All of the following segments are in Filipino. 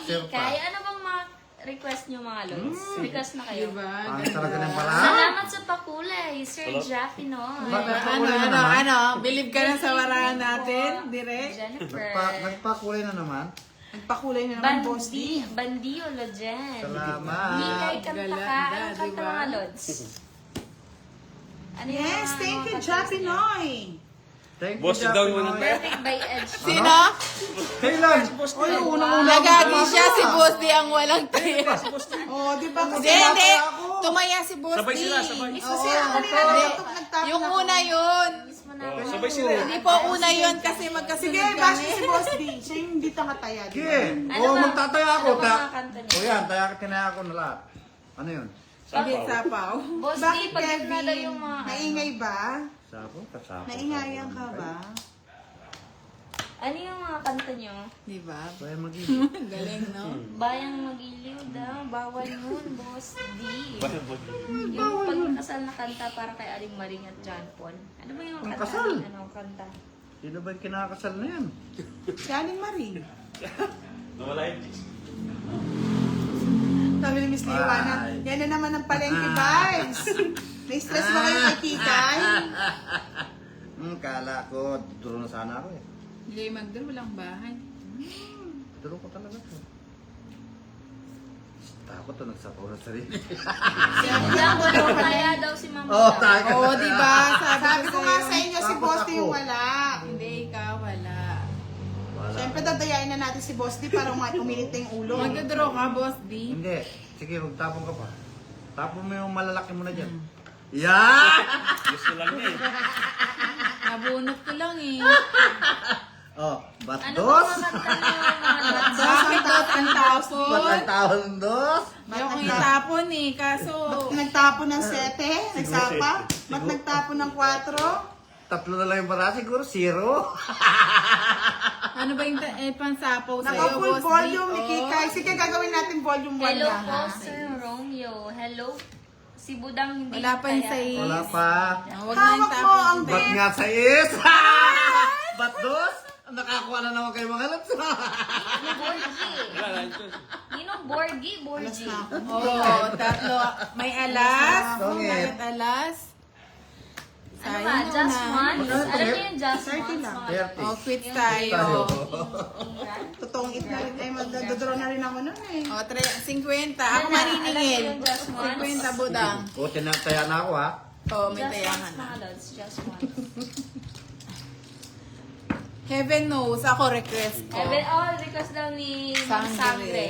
Kikay, ano bang mga request nyo mga lods? Request na kayo. Diba? Ang talaga ng paraan. Salamat sa pakulay, Sir Jaffy, no? Believe ka na sa warahan natin, direct? Jennifer. Nagpakulay na naman. Nagpakulay na naman, Boss D. Bandio, Lojen. Salamat. Hikay, kanta ka. Gala, Anong kanta diba? mga lods? Ano yung Yes, mga- thank mga you, kanta Jappy niyo? Noy. Thank Boss, you, daw Jappy yun. Noy. Perfect by Edge. Sino? Kailan? Oy, unang-una. Nagagi siya si Boss D ang walang taya. Oh, di ba? Kasi Hindi. ako. Tumaya si Boss D. Sabay sila, sabay. Kasi ako kanina nagtapos nagtapos. Yung una yun. Mismo na. Oh, sabay sila. Hindi po una yun kasi Sige, magkasunod bash kami. si Boss D. Siya yung hindi tangataya. di ba? Sige. Ano Oo, ba? magtataya ako. Ano ba mga kanta niyo? O yan, tinaya ko na lahat. Ano yun? Hindi, sapaw. Boss D, Bakit, pag Kevin? na daw yung mga... Naingay ba? Sapo, kasapo. Naingayan ka ba? Ano yung mga kanta nyo? Diba? Kaya mag-ibig. Galing, no? Bayang mag-iliw daw. Bawal yun, Boss D. Bye. Yung pagkakasal na kanta para kay Aling Maring at John Paul. Ano ba yung Ang kanta? kasal? Ano kanta? Sino ba yung kinakasal na yan? Si Aling Marie. Nawala yung chicks. Sabi ni Miss Liwana, yan na naman ang palengke vibes. Na-stress ba kayo kay Kikay? Kala ko, duro na sana ako eh. Hindi, Magdal, walang bahay. Duro ko talaga to. Takot to, nagsapaw na sarili. Kaya daw si Mama. Oh, Daw. tayo. Oo, diba? Sabi ko nga sa inyo, si Tapos Boss D ako. yung wala. Hindi, ikaw, wala. Wala. Siyempre, dadayain na natin si Boss D para uminit na yung ulo. Magdadraw ka, Boss D. Hindi. Sige, magtapon ka pa. Tapon mo yung malalaki mo na dyan. Yeah! Gusto lang niya eh. Nabunot ko lang eh. Oh, Ano batdos? ba mga kanta nyo mga lods? Bakit dapat ang Ba't tapon? ang tawon dos? Ayoko itapon eh, kaso... Nagtapon ng 7, nagsapa. Ba't nagtapon ng 4? Tatlo na lang yung para, siguro zero. Ano ba yung pansapaw sa'yo, Naka-full Boss D? volume ni Oh. Kikay. Sige, gagawin natin volume 1 Hello lang. po, Sir Romeo. Hello. Si Budang hindi Wala pa yung kaya. sais. Wala pa. Huwag na yung Hawak mo ang tapon. Ba't nga sa is? Batdos? Nakakuha na naman kayo mga lots. Wala na yun. Ninong Borgi, Borgi. Oo, tatlo. May alas. Songit. Bakit alas? Ano ba? Sayang Just na. once? Alam niyo yung just 30 once? lang. mga 30. Oh, quit Tayo. tayo. Totoong it na rin. Eh, magdadraw na rin ako nun eh. O, 50. Ako Alam maniningil. niyo yung just once? 50 budang. O, tinataya na ako ha. O, may Just tayangan once, na. mga lods. Just once. Heaven knows, ako request ko. Request daw ni Sangre. Sangre.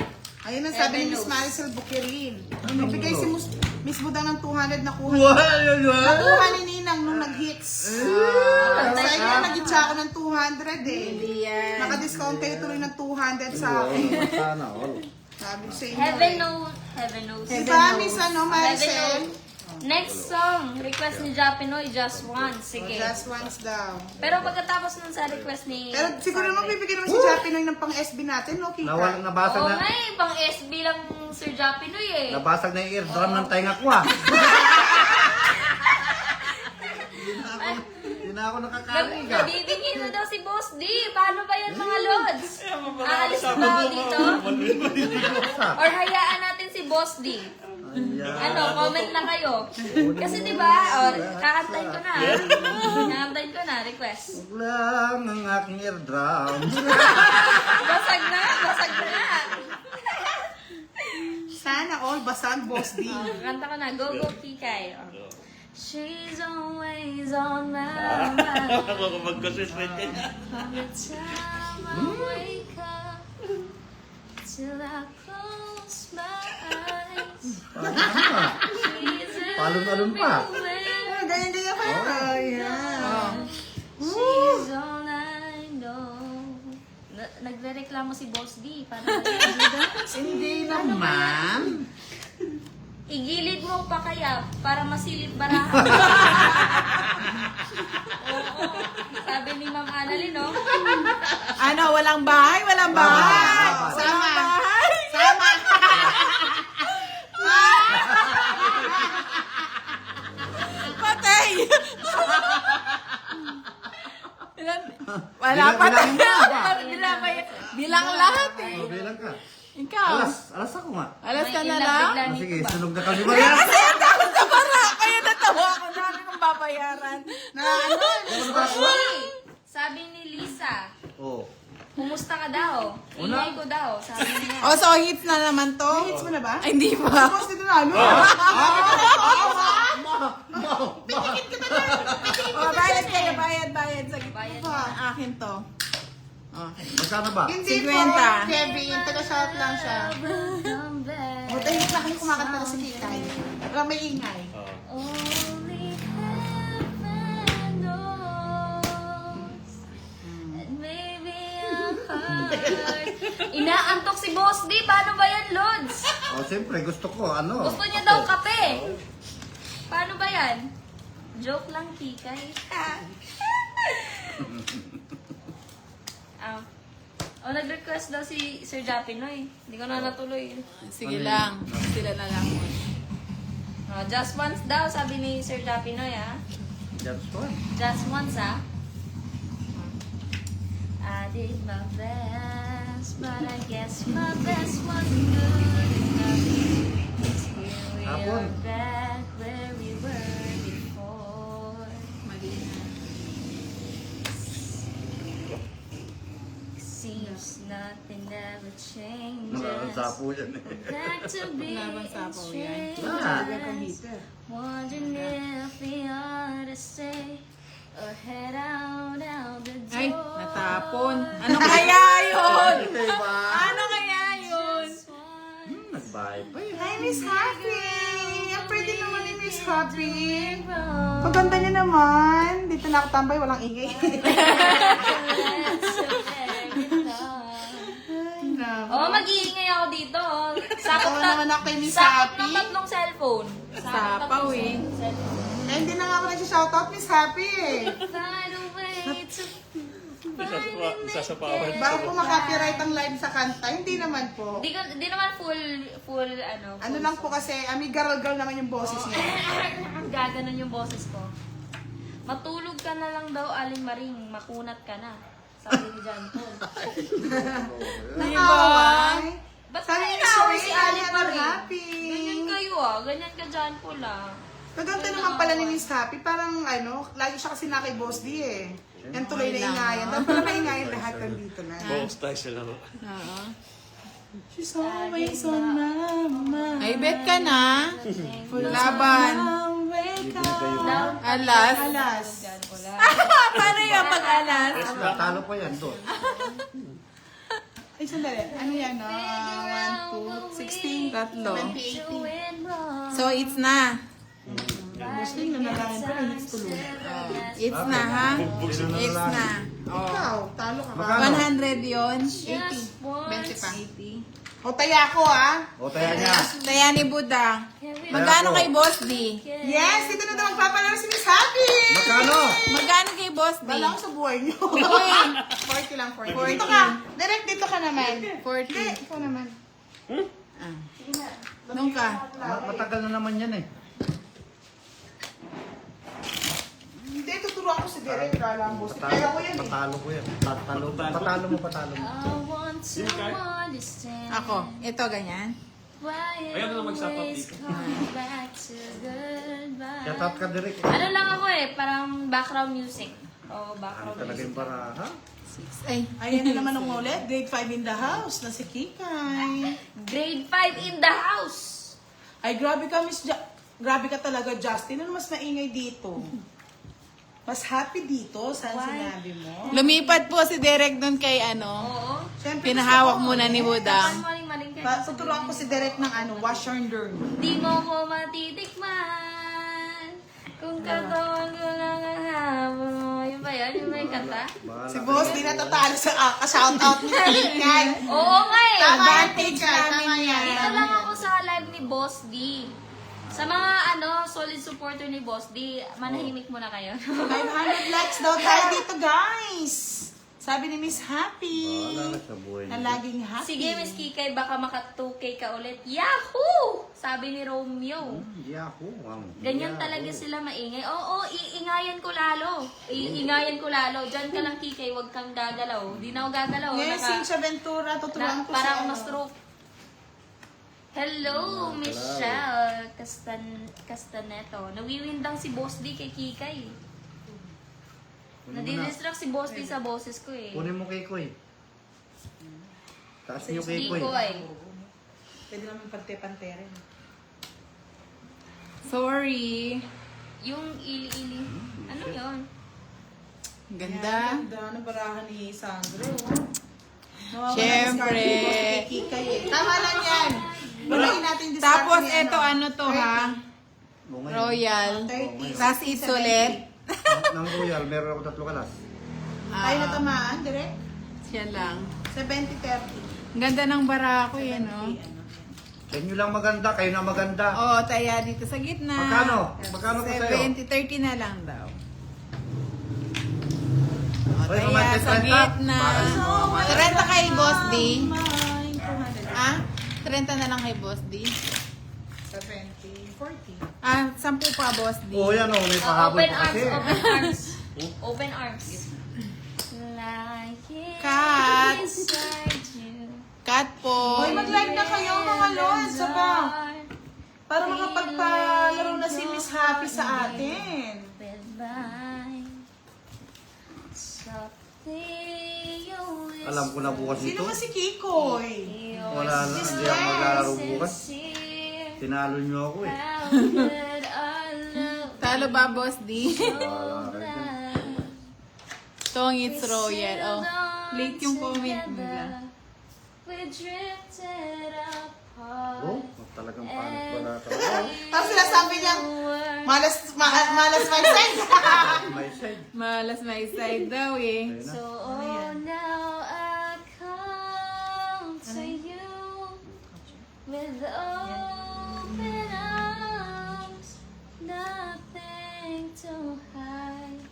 Ayun ang sabi ni Miss Heaven knows. Marisol Bukirin. Nagbigay si Miss Budang ng 200 na kuha. Wow, yun, yun. Nakuha ni Ninang nung nag-hits. Sa inyo, nag-hitsa ako ng 200 eh. Hindi yan. Naka-discount kayo tuloy ng 200 sa akin. Sana all. Sabi ko sa inyo. Heaven eh. knows. Heaven knows. Diba, Miss Heaven Maricel? knows. Next song, request ni Japinoy, Just Once. Sige. Just once daw. Pero pagkatapos nun sa request ni... Pero siguro naman Sangre. bibigyan naman si Japinoy ng pang-SB natin, no, Kita? Nawal, nabasag Oo na. nga eh, pang SB lang Sir Japinoy eh. Nabasag na yung eardrum ng tainga ko ha. Hindi na ako nakakarinig ha. Nabibigyan na daw si Boss D. Paano ba yan mga lods? Aalis na ba ako dito? Or hayaan natin si Boss D? Ayan. Ano, comment na kayo. Kasi diba, or kakantayin ko na. Kakantayin ko na, request. Huwag lang ang aking eardrum. Basag na, basag na. Sana all basag, Boss D. Kanta ko na, go go Kikay. Oh. She's always on my mind. Ako mag-consistent din. From the time I wake up till I close my eyes. She's Palon-alon pa. everywhere. Ganyan-ganyan pa. Ayan. She's all I know. Nagre-reklamo si Boss D. Para Hindi naman. igilid mo pa kaya para masilip barahan. Oo. Sabi ni Ma'am Annalyn, no? Ano, walang bahay? Walang bahay! Baba. Sama. Bahay! Sama. Patay! Wala pa Bilang- bilangin mo tayo. Bilang lahat eh. O, bilang ka. Ikaw. Alas ako nga. Alas ka May na ilag lang? bigla Ah, nito sige, ba? sunog na kami ba yan? Kasi ang takot sa bara. Kaya natawa ako. Dami kong babayaran. Na ano? Sabi ni Lisa, Oo. kumusta ka daw? Ingay ko daw, sabi niya. O, so hits na naman to? Hits mo na ba? Ay, hindi pa. Boss, dito na ano? O, bayad kayo. Bayad. Sa Bayad Pa. akin to. Okay. Magkano ba? Hindi po, 50. Kevin. Taga-shout lang siya. O, tahimik lang kayo kumakanta na si Kitay. Walang may ingay. Only heaven knows. And maybe our heart. Inaantok si Boss D. Paano ba yan, Lods? O, siyempre, gusto ko, ano? Gusto niya daw kape. Paano ba yan? Joke lang, Kikay. Nag-request daw si Sir Japinoy. Hindi ko na natuloy. Sige lang. Sila na lang. Just once daw, sabi ni Sir Japinoy, ah. Just one. Just once, ah. I did my best, but I guess my best wasn't good enough. 'Cause here we are back where we were before. Seems nothing ever changes. Sapo yan eh. Back to being Labang sapaw yan. strangers. Wondering if we ought to stay or head out the door. Ay, natapon. Ano kaya yun? Diba? Ano kaya yun? Nagbahay pa yun. Hi, Miss Happy! Ang pwede naman ni Miss Happy. Maganda niya naman. Dito na ako tambay, walang ingay. Oh, mag-iingay ako dito. oh. Sakot naman ako kay Miss Sakot ng Happy. tatlong cellphone. Sapaw eh. Eh, hindi na nga ako nag-shoutout, Miss Happy eh. Find a way to Isasapawan. Baka po makapiright ang live sa kanta. Hindi naman po. Di naman full ano. Ano lang po kasi, ami gargal naman yung boses niya. Gaganon yung boses ko. Matulog ka na lang daw, Aling Maring. Makunat ka na. Sabi ni John Paul. Nakaway. Ba't Sabi ka ni inaway si Sherry, Aling I'm Maring? happy. Ganyan kayo ah. Ganyan ka, John Paul ah. Maganda naman pala ni Miss Happy. Parang ano, lagi siya kasi na kay Boss D eh. Yan tuloy na ingayan. Dapat pala maingay lahat nandito na. Boss tayo sila. Oo. She's always on my mind. Ay, bet ka na. Laban. Alas. Alas. Paano yung pag-alas? Talo pa yan doon. Ay, sandali. Ano yan, no? 1, 2, 16, Tatlo. 70, 80. So, it's na. Muslim na nalangin pa, hits tuloy. It's na, ha? It's na. Oh. Ikaw, talo ka ba? Magkano? 100 yun. 80. 20 pa. 80. O, taya ko, ah. O, taya niya. Kaya ni Buddha. Magkano kay Boss D? Yes, dito na daw magpapalaro si Miss Happy. Magkano? Magkano kay Boss D? Bala ko sa buhay niyo. Uy, 40 lang, 40. Dito ka. Direct dito ka naman. 40. Ikaw naman. Ah. Nung ka. Matagal na naman yan eh. Hindi, tuturuan ko si Derek. Kala ang boss. Kaya ko yan eh. Patalo ko yan. Patalo mo. I want to understand Ako. Ito, ganyan. why it Ayaw na lang mag-shoutout always dito. comes back to goodbye. Shout out ka direct. Ano lang ako eh, parang background music. Oh, Ano background talaga music. yung baraha? Ay, Ayan na naman ang ulit. Grade 5 in the house. Na si Kikay. Grade 5 in the house! Ay, grabe ka, grabe ka talaga, Justin. Ano mas maingay dito? Mas happy dito, saan Why? sinabi mo? lumipat po si Derek doon kay ano. Oo. Siyempre, Pinahawak gusto ko, muna ni Budang. Maling-maling kayo. Tuturuan ko si Derek ng ano, wash your dirn. Di mo ko matitikman kung kataon ko lang ang habol mo. Yun ba yan? Yung may kanta? Si Boss, di natatalo sa shoutout ni Kikay. Oo nga eh! Tama yan, Advantage Kikay. Tama namin yan. Dito lang ako sa live ni Boss D. Sa mga solid supporter ni Boss D, manahimik muna kayo. 500 likes daw tayo dito, guys. Sabi ni Miss Happy. Wala na sa buhay Na niya. laging happy. Sige, Miss Kikay, baka maka 2K ka ulit. Yahoo! Sabi ni Romeo. Yahoo! Wow. Ganyan Yahoo. talaga sila maingay. Oo, iingayan ko lalo. Iingayan ko lalo. Diyan ka lang, Kikay, huwag kang gagalaw. Di na ako gagalaw. Yes, Cynthia Ventura, tuturuan ko Parang siya. na-stroke. Hello, Michelle Castaneto. Nawiwindang si Boss D kay Kikay. Kunin mo na. Nadidistract si Boss D sa boses ko eh. Kunin mo kay Koy. Taas niyo kay Di Koy. ko eh. Pwede naman pante-pante rin. Sorry. Yung ili-ili. Ano yun? Ganda. Ganda ng barahan ni Sandro. Siyempre. Tama lang yan. Bulayin natin yung Tapos discard ni ito ano to ha? O, ngayon, Royal. 30. Tapos it's ulit. ng Royal, meron ako 3 kalas. Tayo na tamaan, direct. Siya lang. 70-30. Ang ganda ng barako yan, no? Sa inyo lang maganda, kayo na maganda. Oo, taya dito sa gitna. Magkano? Magkano po sa'yo? 70-30 na lang daw. O, Hoy, taya romantic sa 30. gitna. Bakal. 30 kay Boss D. Mine, 200. Ah? 30 na lang kay Boss D. 70, 40. Ah, 10 pa, Boss D. Oo, yan o, may pahabol Open pa arms, kasi. open arms. Open arms. Like it Cut. beside you. Cut po. Hoy, mag-live na kayo mga lods. Aba. Para makapagpalaro na si Miss Happy sa atin. Goodbye. Softly you whisper. Alam ko na bukas Sino ito. ba si Kikoy? Wala na, hindi ako maglalaro bukas. Tinalo niyo ako eh. How could our love Talo ba, Boss D? Wala ka rin. Tong it's royal. Oh, late yung comment nila. We drifted apart. Oh, talagang pangit pala talaga. Tapos sinasabi niyang, malas my side. May side. Malas may side daw eh. Ayun na. So now I come to you with open arms, nothing to hide.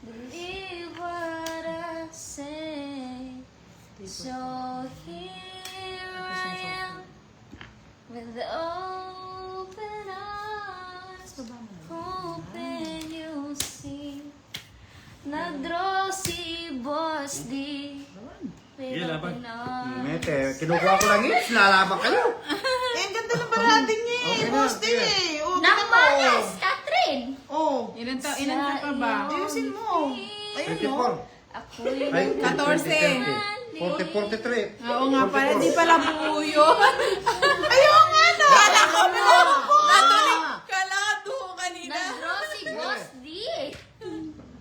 Believe what I say. So here I am with open arms, hoping you'll see. Nag-draw si Boss D. With open arms. Mete, kinukuha ko lang yun. Lalaban kayo. Eh, ang ganda ng barahan niya eh. Okay na, Boss din sige. eh. Oh, Nang tingnan mo. malas, Catherine! Oh. Ilan ta pa ba? Ayusin mo. Ayun 24. no. Ako'y Ay, 14. 40, 43. Oo nga pala, di pala buo yun. Ayun nga no. Kala ko buo. Natuloy. Kala ka buo kanina. nag-draw si Boss D.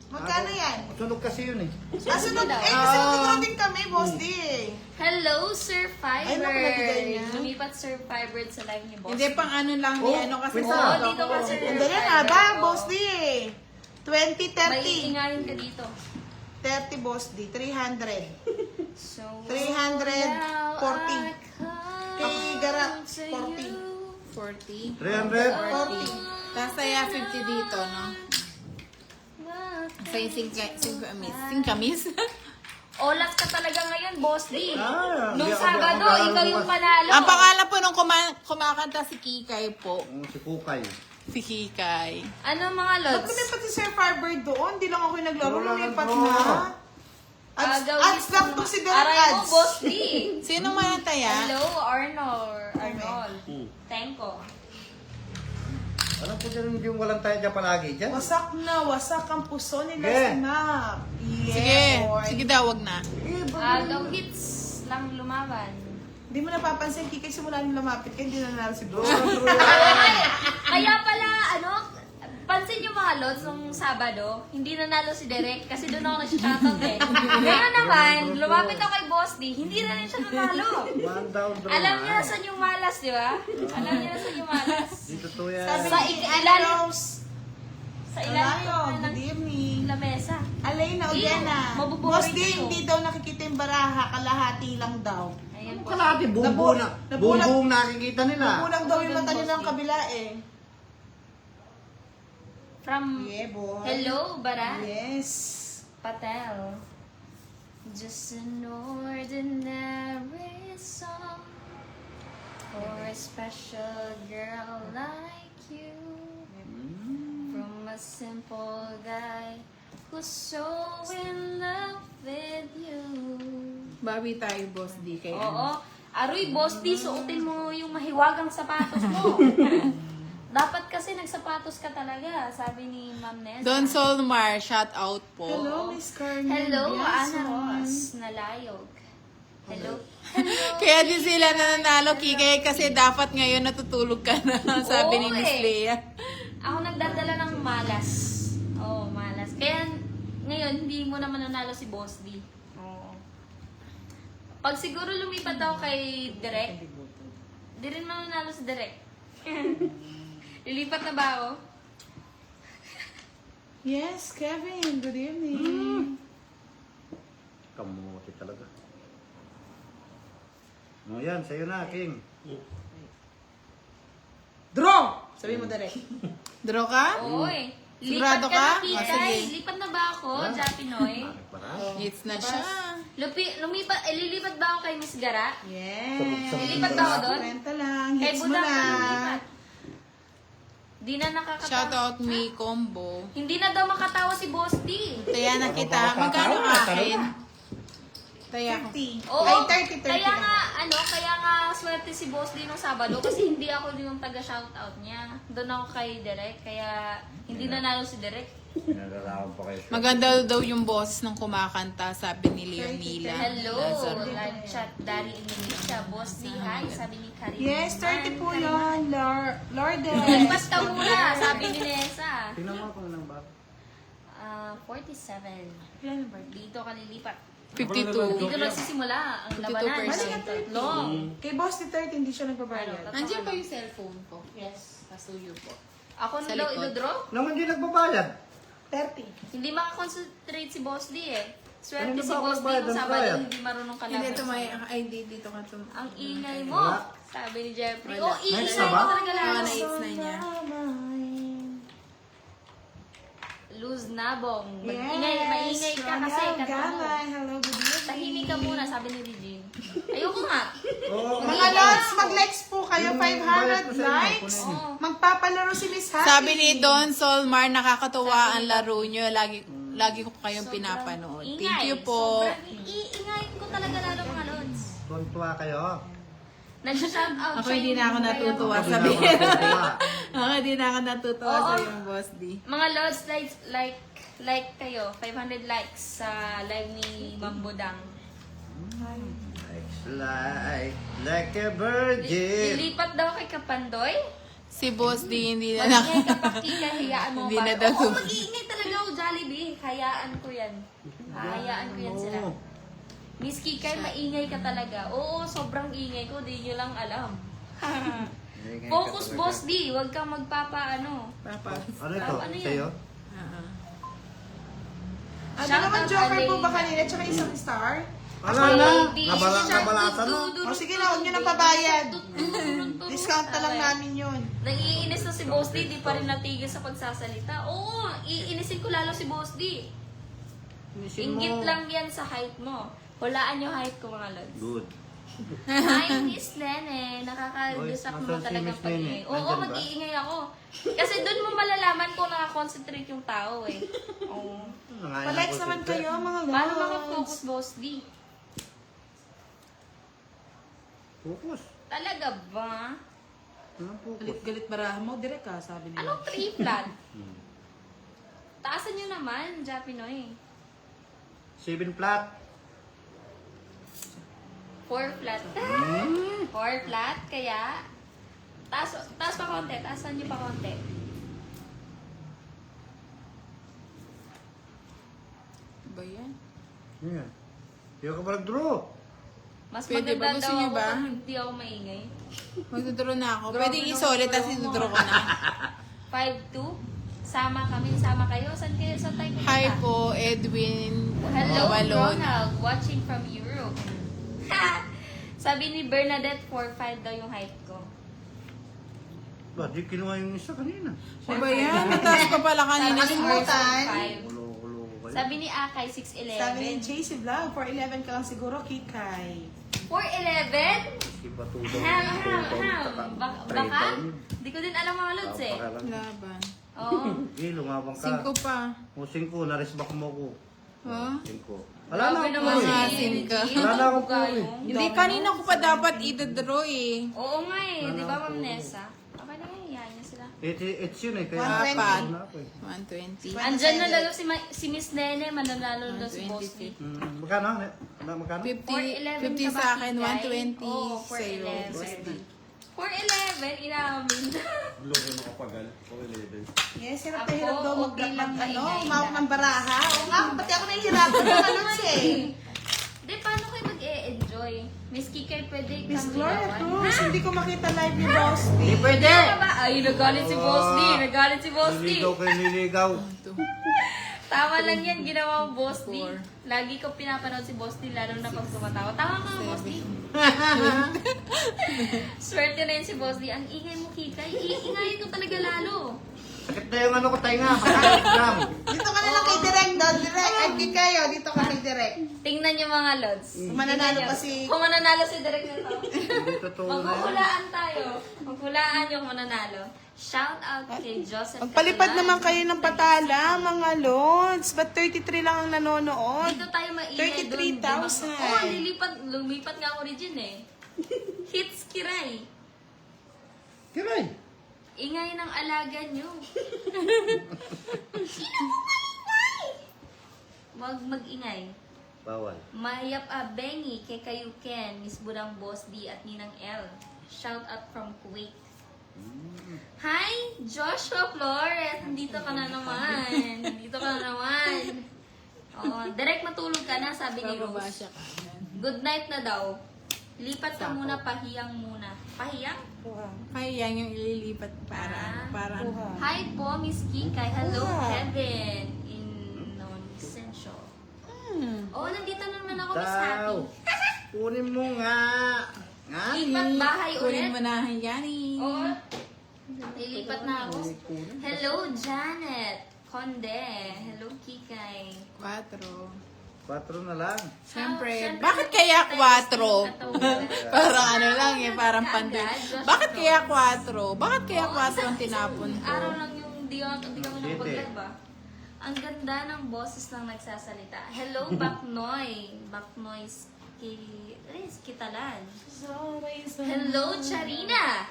Magkano yan? Sunog kasi yun eh. Sunog. Eh, kasi nagtuturo din kami, Boss D eh. Hello, Sir Ay, naku, nabigay niya. Fiber. Lumipat Sir Fiber sa live ni Boss. Hindi pang ano lang ni ano kasi wait Oo, lang. dito ka, Sir Andali na ba, Boss D eh. 20, May 30. ingayin ka dito. 30, Boss D. 300. So, 340. Kapag igara, 40. 40. 300. 40. Tapos saya 50 dito, no? Sa yung singkamis. Olaf ka talaga ngayon, Boss D. Ah, Nung hindi ako Sabado, maglalaro ikaw yung bukas. panalo. Ang pangalan po nung kumakanta si Kikay po. Si Kukay. Si Kikay. Ano mga Ba't lods? lumipat si Sir Farber doon? Di lang ako yung naglaro. Wala Lumipat nang na. draw. Ads lang to si Derek Aray mo, Ads. Boss D. Sino manantaya? Hello, Arnold. Tenko. Alam ko din yung walang tayo dyan palagi dyan. Wasak na, wasak ang puso ni Sige. Leslie Mac. Yeah, Sige, boy. sige daw, wag na. Agaw hits lang lumaban. Hindi mo napapansin, Kikay, simula nung lumapit ka, hindi na nanalo si Bro. Ay, kaya pala, pansin yung mga lods nung Sabado, hindi nanalo si Derek kasi doon ako nag-shoutout eh. Ngayon naman, lumapit ako kay Boss D, hindi na rin siya nanalo. One down draw. Alam niyo na saan yung malas, di ba? Alam niyo na saan yung malas. Dito to yan. Sabi Sa ni ilalim- Rose. Sa ilalim Alayo, ng good evening. lamesa. Alay na, Ogena. mabubuhay Boss D, kayo. hindi daw nakikita yung baraha, kalahati lang daw. Ayan po. Kalahati, buong-buo na. Nabulag- Buong-buong nakikita nila. Kulang daw yung mata niyo ng kabila eh. From Yeah, boy. Hello, Bara Yes. Patel. Just an ordinary song for a special girl like you. From a simple guy who's so in love with you. Bawi tayo, Boss D. Kay Oo. Aroy, boss, di, suotin mo yung mahiwagang sapatos mo. Dapat kasi nagsapatos ka talaga, sabi ni Ma'am Nessa. Don Solmar, shout out po. Hello, Miss Carmen. Hello, Biason. Ana Ross, nalayog. Hello. Kaya din sila nananalo, Kikay, kasi dapat ngayon natutulog ka na, sabi ni Oo, Miss eh. Lea. Ako nagdadala ng malas. Oo, malas. Kaya ngayon, hindi mo naman nanalo si Boss D. Oo. Pag siguro lumipat ako kay Direk, di rin mananalo si Direk. Lilipat na ba ako? Yes, Kevin. Good evening. Kamuti talaga. O yan, sa'yo na, King. Draw! Sabi mo direct. Draw ka? Oo eh. Lipat Sigurado ka na, ka? Kikay. sige. Lipat na ba ako, Japinoy? Hits na siya. Lilipat ba ako kay Miss Gara? Yes. Lilipat ba ako doon? Kwenta lang. Kay Hits mo Budang ka na. lilipat. Di na nakakatawa. Shout out me combo. Hindi na daw makatawa si Boss D. Kaya na kita. Magkano akin? Taya ko. 30. Oo, Ay, 30, 30 kaya lang. kaya nga swerte si Boss din nung Sabado kasi hindi ako yung taga-shoutout niya. Doon ako kay Derek, kaya hindi nanalo si Derek. Naglalakad pa kayo. Maganda daw yung boss ng kumakanta, sabi ni Leo Mila. Hello, live chat, Dari Indonesia. Boss D, hi, sabi ni Karin. Yes, 30 po yun. Lourdes. Lipat ka muna, sabi ni Nessa. Tingnan mo kung nang ba? 47. Dito ka nilipat. 52. Dito nagsisimula ang 52%. labanan. Balik ka 30. Tatlo. Kay Boss ni 30, hindi siya nagbabayad. Nandiyan pa yung cellphone ko. Yes. Kasuyo po. Ako Sa na daw likod. idodraw? Naman di nagbabayad. 30. Hindi makakonsentrate si Boss D eh. Swerte Ano si ba Boss D magbayad kung ng Sabado bayad? hindi marunong kalaban. Hindi, ito may ID dito ka to. Ang ingay mo, Wala. sabi ni Jeffrey. Wala. Oh, iingay Nice na mo ba? talaga Ah, lalo. na-hits na niya. Luz Nabong. Yes. Maingay ka kasi. Romel Kanta mo. Galay, hello, good evening. Tahimik ka muna, sabi ni Regine. Ayoko nga. Oo. Mga lods, mag-likes po kayo. Yung bayad 500 ko sa inyo, likes. kunin. Oo. Magpapalaro si Miss Happy. Sabi ni Don Solmar, nakakatuwa ang laro nyo. Lagi ko kayong pinapanood. Ingay. Thank you po. Sobrang iingayin ko talaga lalo mga lods. Tuntua kayo. Nag-shout out Ako hindi na ako natutuwa Hindi na sabi. ako natutuwa. Ako hindi na ako natutuwa Oo. sa yung boss D. Mga lods, like kayo. 500 likes sa live ni Ma'am Budang. Like a virgin. Lilipat daw kay Kapandoy. Si boss D hindi na Mag-ingay ka pa, Kika, hayaan mo Hindi ba? na daw. Oo, mag-iingay talaga ako, Jollibee. Hayaan ko yan. Hayaan ko yan sila. Oo. Miss Kikay, maingay ka talaga. Oo, sobrang ingay ko, di nyo lang alam. Focus, Boss D. Huwag kang magpapaano. Papa. Ano ito? Ano yan? Sa'yo? Ano Shout naman out, joker po ba Alay. kanina? Tsaka isang star? Wala na. Lady, Nabalasan na. O sige na, huwag nyo nang pabayad. Discount na lang namin yun. Naiinis na si Boss D, di pa rin natigil sa pagsasalita. Oo, iinisin ko lalo si Boss D. Inggit lang yan sa height mo. Hulaan yung height ko, mga lods. Good. Hi, Miss Nene. Nakakagusak mo Oy, nasaan si talagang Miss pag-ingay. Nene? Oo, Nandyan ba? mag-iingay ako. Kasi doon mo malalaman kung nakakonsentrate yung tao eh. Oo. Pa-likes naman kayo, mga lods. Paano makafocus, Boss D? Focus. Talaga ba? Anong focus? Galit-galit baraha mo, direct ka, sabi nila. Anong 3 flat? Taasan nyo naman, Japinoy. 7 flat. 4 flat. 4 flat, kaya... Taas pa konti. Taasan nyo pa konti. Ba yan? Yan. Hindi ka ba nag-draw? Mas Pwede ba? maganda Gusto daw niyo ako ba? pag hindi ako maingay. Magdodoro na ako. Pwede isulit tapos idodoro ko na. 5'2". Sama kami. Sama kayo. Saan kayo? Saan tayo pupunta? Hi po, Edwin. Hello, Balon. Ronald. Watching from Europe. Sabi ni Bernadette, 4'5" daw yung height ko. Ba, di kinuha yung isa kanina. Ano ba yan? Mataas pa pala kanina si Mars. Kalimutan. 5'5". Ulo ko kayo. Sabi ni Akay, Sabi ni 6'11". JC Vlog, 411 ka lang siguro, Kikay. 4'11"? Iba tudaw. Baka? Di ko din alam mga lods eh. Laban. Oo. Lumabang ka. 5 pa. O 5, narisbak mo ko. Oh? 5. Wala na Grabe ako naman po si eh. Asin ka. Regine. Wala na ako po Bugay, eh. oh. Hindi, kanina ko pa dapat i-draw eh. Oo nga eh. Wala Di ba, po. Ma'am Nessa? Okay na yan. Iyayin niya sila. It's yun eh. Kaya 120. wala ako eh. 120. Andyan na lalo si Miss Nene. Mananalo daw si 120. Boss Lee. Magkano? Magkano? 50 411 ka ba, sa akin, Kikay? 120 Oo, sa'yo. 411. 411, inamin. Loko mo kapagal. 411. Yes, hirap na Ako, hirap daw okay lang ano, maingay umawak lang. ng baraha. Oo nga, pati ako nahihirapan ng ano eh. Di, paano kayo mag-e-enjoy? Miss Kikay, pwede Miss kang Gloria ilawan. Cruz, hindi ko makita live ni Boss D. Pwede! Ano ba? Ay, nagalit si Boss D. Nagalit si Boss D. Niligaw kayo niligaw. Tama lang yan, ginawa mo Boss D. Four. Lagi ko pinapanood si Boss D, lalo na pag tumatawa. Tama ka, Boss D. Swerte na yun si Boss D. Ang ingay mo, Kikay. Iingayin ko talaga lalo. Sakit na yung ano ko tayo nga. Masakit lang. Dito ka na lang kay Direk doon, Direk. Ay, kayo, dito ka kay Direk. Tingnan niyo mga lods. Mananalo Tingnan pa niyo. si- Kung mananalo si Derek na to. Hindi totoo na yan. Maghuhulaan tayo. Maghulaan yung mananalo. Shout out kay Joseph Magpalipad Catalan. naman kayo ng patala, mga lods. Ba't 33 lang ang nanonood? Dito tayo maingay doon. 33,000. Oo, lumipat nga ako rin dyan eh. Hits Kiray. Kiray. Ingay ng alaga nyo. Wag mag-ingay. Bawal. Mayap Bengi, kay Kayuken, Miss Budang Boss D at Ninang L. Shout out from Kuwait. Hi, Joshua Flores. Nandito ka na naman. Nandito ka na naman. Oh, direct matulog ka na, sabi ni Bababa Rose. siya kanan. Good night na daw. Lipat ka muna, pahiyang muna. Pahiyang? Kaya yan yung ililipat para Hi po, Miss Kikay. Hello, Kevin. In non-essential. Oh, nandito na naman ako, Miss Happy. Kunin mo nga. Nga? Lipat bahay ulit. kunin mo na yani. Oo. Nilipat na ako. Hello, Janet. Conde. Hello, Kikay. 4. 4 na lang. Siyempre, bakit kaya 4? Parang ano lang eh, parang pandil. Bakit kaya 4? Bakit kaya 4 ang tinapon ko? Araw lang yung di ka nakapag-live ah. Ang ganda ng boses lang nagsasalita. Hello, Baknoy. Baknoy Skitalan. Hello, Charina.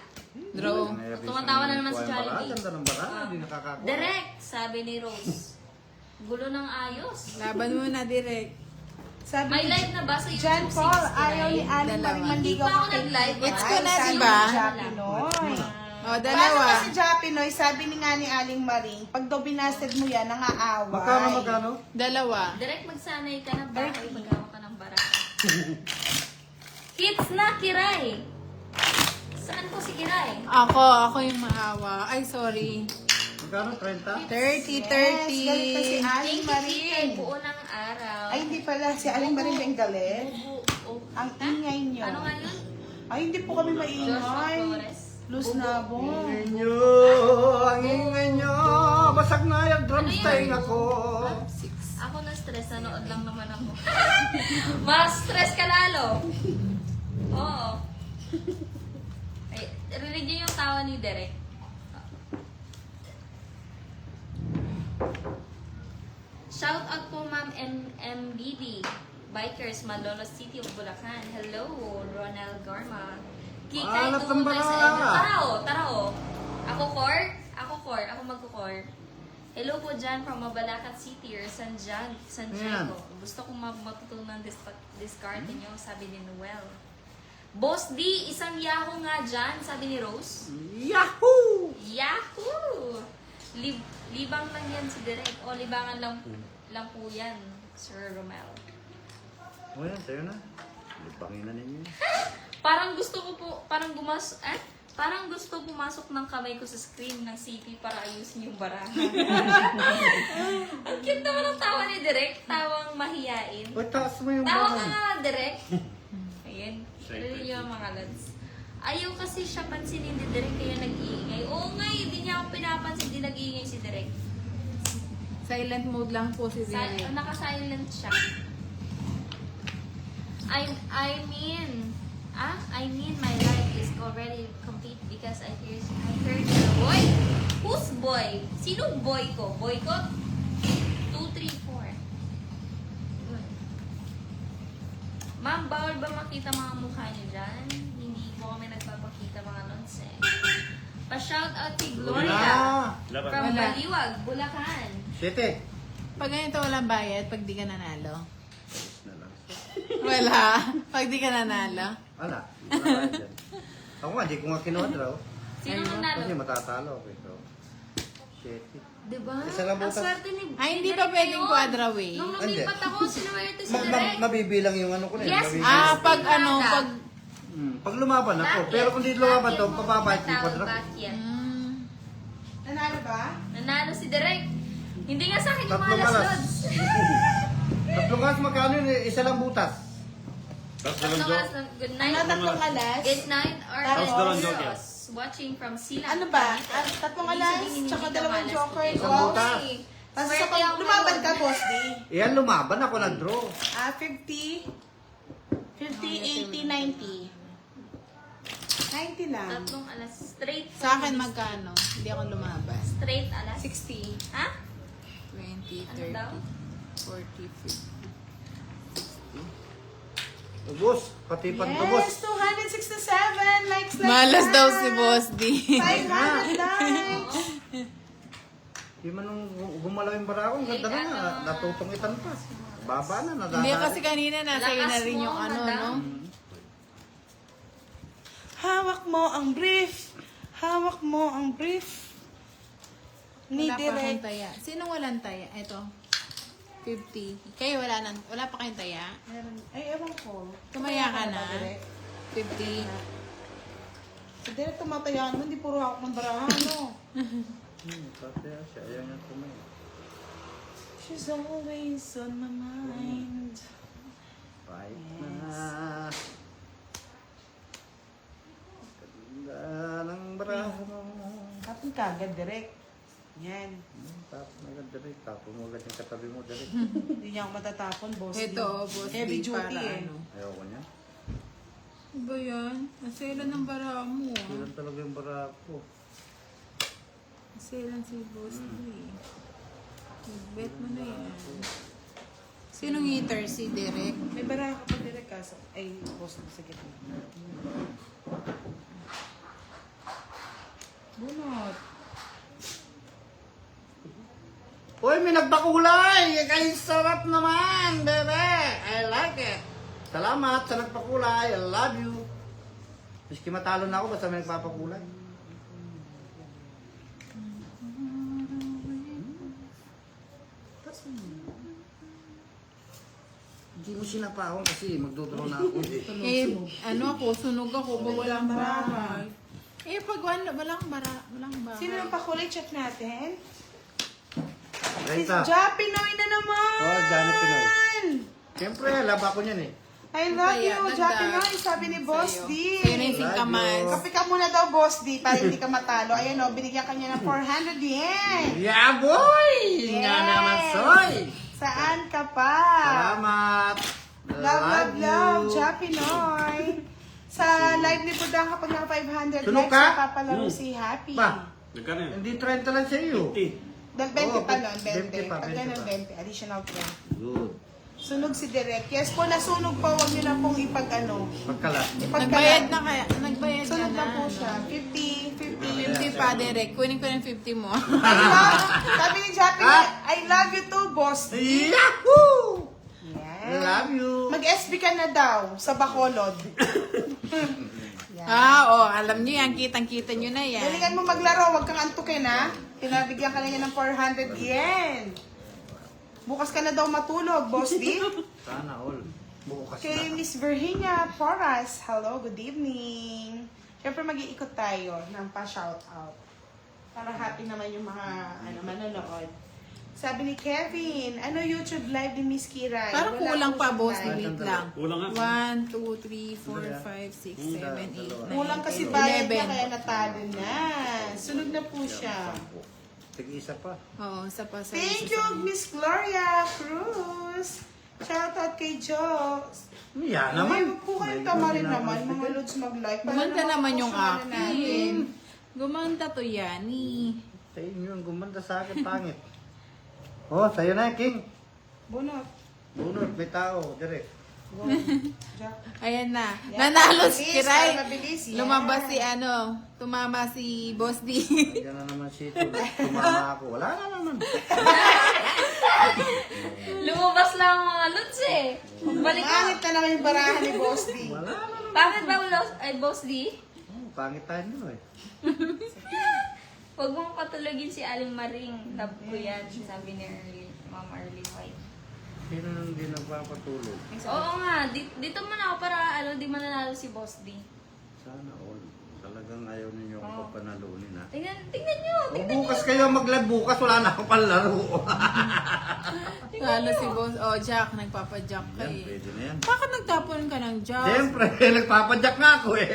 Draw. Tumatawa na naman si Jollibee. Ganda ng baka. Hindi nakakakuha. Direct, sabi ni Rose. Gulo ng ayos. Laban mo na direct. Sabi May ni live na ba sa YouTube? John Paul, 69? ayaw ni Aling Dalawa. Maring Hindi Manligaw pa ako kay nag-live. It's Ay, ko na, sabi diba? ni Japinoy. O, Paano dalawa. ba si Japinoy? Sabi ni nga ni Aling Maring, pag daw binasted mo yan, nangaaway. Magkano? Dalawa. Direct magsanay ka ng bahay paggawa ka ng baraka. Hits na, Kiray! Saan po si Kiray? Ako yung maawa. Ay, sorry. Magkano? 30? 30, 30. Galit na si Aling Thank you, Kikay. Maring. Buo ng araw. Ay, hindi pala. Si Aling Maring ba yung galit? Oh, Ang ingay nyo. ano nga yun? Ay, hindi po kami Joshua maingay. Flores. Luz na bo. Ingay nyo! Ang ingay nyo! Basag na yung drumstick ako! 6. Ako na-stress. Nanood lang naman ako. Mas stress ka lalo. Oo. Ay, rinig niyo yung tawa ni Derek. Shout out po Ma'am MBD. Bikers, Malolos City of Bulacan. Hello, Ronald Garma. Kikay, Alat ng tumunta sa baka. inyo. Tara o. Ako Ako mag-core. Hello po dyan from Mabalacat City or Santiago. Gusto kong matutunan discard niyo, sabi ni Noel. Boss D, isang Yahoo nga dyan, sabi ni Rose. Yahoo! Yahoo! Libang lang yan si Direk. O, libangan lang po yan, Sir Romel. O yan, sa'yo na. Lipangin na ninyo. Parang gusto pumasok ng kamay ko sa screen ng CP para ayusin yung baraha. Ang cute naman ang tawa ni Direk. Tawang mahiyain. O, taas mo yung Tawa ka baka. nga, Direk. Ayan. Pero yung mga lads. Ayaw kasi siya pansinin ni Direk kaya nag-iingay. Oo nga, hindi niya ako pinapansin. Hindi nag-iingay si Direk. Silent mode lang po si Direk. Naka-silent siya. I mean my life is already complete because I heard your boy. Who's boy? Sino boy ko? Boy ko? 2, 3, 4. Good. Ma'am, bawal ba makita mga mukha niyo dyan? Hindi po kami nagpapakita mga nonsense. Pa-shoutout kay Gloria Laban. from Wala. Baliwag, Bulacan. 7. Pag ganito walang bayad, pag di ka nanalo. Na lang. Wala. Pag di ka nanalo. Wala. Wala dyan. Ako nga, di ko nga kinodraw. Sino Ayun. nang nalo? Kasi matatalo ako ito. 7. Diba? Isa lang Ang butas. swerte ni Ay, hindi ni pa Derek pwedeng yun. quadraway. Nung lumipat ako, sinuwerte si Ma- Derek. mabibilang yung ano ko na. Yes, mabibilang. Ah, pag Tingnan ano, ka. pag... Pag lumaban ako. Bakit? Pero kung di lumaban to, Bakit mo pababa yung matawag quadra. bakit? Nanalo ba? Nanalo si Derek. Hindi nga sa akin yung Tatlong mga last alas. lods. Tatlong gas magkano yun? Isa lang butas. Tapos Tatlong dalawang alas. Good night. Ano, tatlong alas? Good night, our Tapos dalawang viewers. joker. Watching from Silang. Ano ba? Cavite. Tatlong Ibig alas, sabihin, tsaka hindi dalawang ka malas joker. today. Isang butas. Okay. Tapos Swerte sa pag ang lumaban meron. ka, Boss D. Iyan, lumaban ako nag-draw. 50, 80, 90. 90 lang. Tatlong alas. Straight. Sa akin magkano? Hindi ako lumaban. Straight alas. 60. Ha? 20, Ano daw? 30, 40, 50. Ubus. Pati pantubos. Yes, 267 likes like Malas that. daw si Boss D. 500 likes. Di man nung gumalaw yung barako, ang ganda na nga. Natutungitan pa. Baba na, nadadali. Hindi kasi kanina nasa iyo na rin yung Lakas mo, ano, no? madam. Hawak mo ang brief. Hawak mo ang brief. Ni Wala pa akong Direk. taya. Sinong walang taya? Ito. 50. Kayo wala pa kayong taya? Ay, ewan ko. Tumaya ka na. Direk. 50. Si Direk tumataya naman, hindi puro hawak ng barahan, no? Kasi siya, ayaw niya kumain. She's always on my mind. Fight Yes. na. Ganda ng braso mo. Tapon ka agad, Direk. Yan. Tapos na agad direct. Tapos mo agad yung katabi mo direct. Hindi niya ako matatapon, boss. Ito, Boss Heavy D, duty para eh. ano. Ayoko niya. Ano ba yan? Naselan ng bara mo. Ilan talaga yung barako. Naselan si Boss D. Bet mo na yan. Sinong hitter? Si Derek? May bara ka pa, Direk, kaso. Ay, boss, sa gitna. Bunot. Uy, may nagpakulay! Ay, sarap naman, bebe! I like it! Salamat sa nagpakulay. I love you. Miski matalo na ako, basta may nagpapakulay. Hindi mo sinapahon kasi magdodro na ako. Eh, ano ako, sunog ako, walang bahay. Eh, pag walang bahay. Sino yung pakulay? Check natin. Si Renta. Ja Pinoy na naman! Oh, Johnny Pinoy. Siyempre, laba ko niyan eh. I love Kaya, you, Ja ganda. Pinoy, sabi ni Boss Sa'yo. D. Sa'yo na yung singkamas. Kape ka muna daw, Boss D, para hindi ka matalo. Ayan o, binigyan ka niya ng 400 yen. Yeah, boy! Yes! Nga naman, soy! Saan ka pa? Salamat! Love, you. Ja Pinoy. Sa live ni Budang kapag naka 500 Sunog likes, ka? papalaro si Happy. Ba? Nagkano yun? Hindi 30 lang sa iyo. 50. Dahil 20 Oo, pa nun, 20 20. pa, Pag 20 ganun, pa. 20. Additional 20. Good. Sunog si Direk. Yes po, nasunog pa. Huwag niyo na pong ipag-ano. Pagkalat. Nagbayad na kaya? Nagbayad Sunog ka na na. po siya. 50, 50. 50 pa, Derek. Kunin ko ng 50 mo. I love, sabi ni Jappy, I love you too, boss. Yahoo! I Yan. love you. Mag-SB ka na daw sa Bacolod. Yan. Oo, alam niyo yan. Kitang-kita niyo na yan. Galingan mo maglaro, wag kang antukin ha. Pinabigyan ka na niya ng 400 yen. Bukas ka na daw matulog, boss D. Sana all. Bukas Kay na. Miss Virginia Porras, hello, good evening. Siyempre mag-iikot tayo ng pa-shoutout. Para happy naman yung mga manonood. Sabi ni Kevin, ano YouTube live ni Miss Kiray? Parang Wala kulang po pa, siyang boss. live. Wait lang. Kulang nga. 1, 2, 3, 4, 5, 6, 7, 8, 9, Kulang kasi 10, bayad niya 11. kaya natalo na. Sunog na po siya. Tig-isa pa. Oo, isa pa sa Thank isa you, sa- Miss Gloria Cruz. Shoutout kay Jokes. Yan Ay, naman. wag po kayong tama rin naman, mga lods mag-like. Para Gumanda naman yung mapupusuan na natin. akin. Gumanda to yan eh. Sa inyo yung gumanda sa akin, pangit. Oh, sa'yo na, King. Bunot. Bunot, may tao, direct. Go. Jack. Ayan na. Yan, Nanalo si mabilis, Kiray. para mabilis, yan. Lumabas si tumama si Boss D. Yan na naman si Ito. Tumama ako. Wala na naman. Lumabas lang ang mga lods eh. Balik ka. Pangit na naman yung barahan ni Boss D. Wala na naman. Bakit ba Boss D? Pangit tayo nyo eh. Huwag mong patulogin si Aling Maring. Love ko yan, sabi ni Ma'am Arlie White. Sino nang hindi nagpapatulog? Oo nga, dito muna ako para di mananalo si Boss D. Sana all. Talagang ayaw ninyo ako panalunin ha. Tingnan nyo. O bukas kayo mag-live bukas. Wala na akong panlaro. Lalo si Boss. Oh, Jack. Nagpapajack ka Yan, eh. pwede na yan. Bakit nagtapon ka ng Jack? Siyempre, nagpapadyak nga ako eh.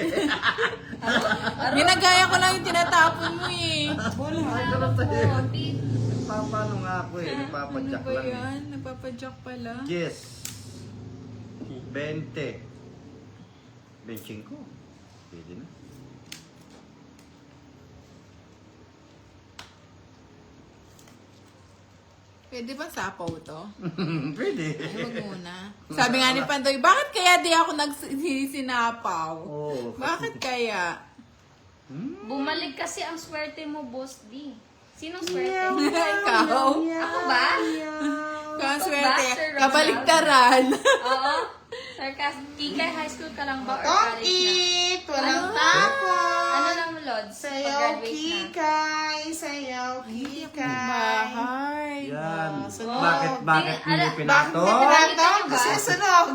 Ginagaya ko lang yung tinatapon mo eh. Ay, ganun tayo. Konti. Nagpapano nga ako eh. Ano Nagpapadyak ba lang eh. yan? Nagpapajack pala. Yes. 20. Benching ko. Pwede na. Pwede ba sapaw to? Pwede. Huwag muna. Sabi nga ni Pantoy, bakit kaya di ako nagsisinapaw? Oo. Bakit kaya? Bumalik kasi ang swerte mo, Boss D. Sinong swerte? Ikaw? Ako ba? Ikaw ang swerte. Master Ronald. Kabaliktaran. Oo. Sarcastic. Kikay, high school ka lang ba or Don't college na? eat! Walang tapon! Ano lang, Lods? Sayaw Pag-graduate na. kikay! Sayaw kikay! Bahay. Yan. sunod. Bakit hindi Bakit pinato? hindi pinato? Nakita niyo ba? Kasi sunog!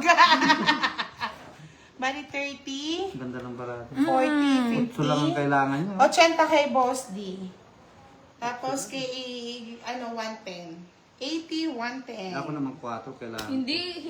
Bali 30, Ganda ng barato. 40, 50. Utso lang ang kailangan niya. 80 kay Boss D. Tapos kay, 110. 80, 110. Ako naman 4 kailangan. Hindi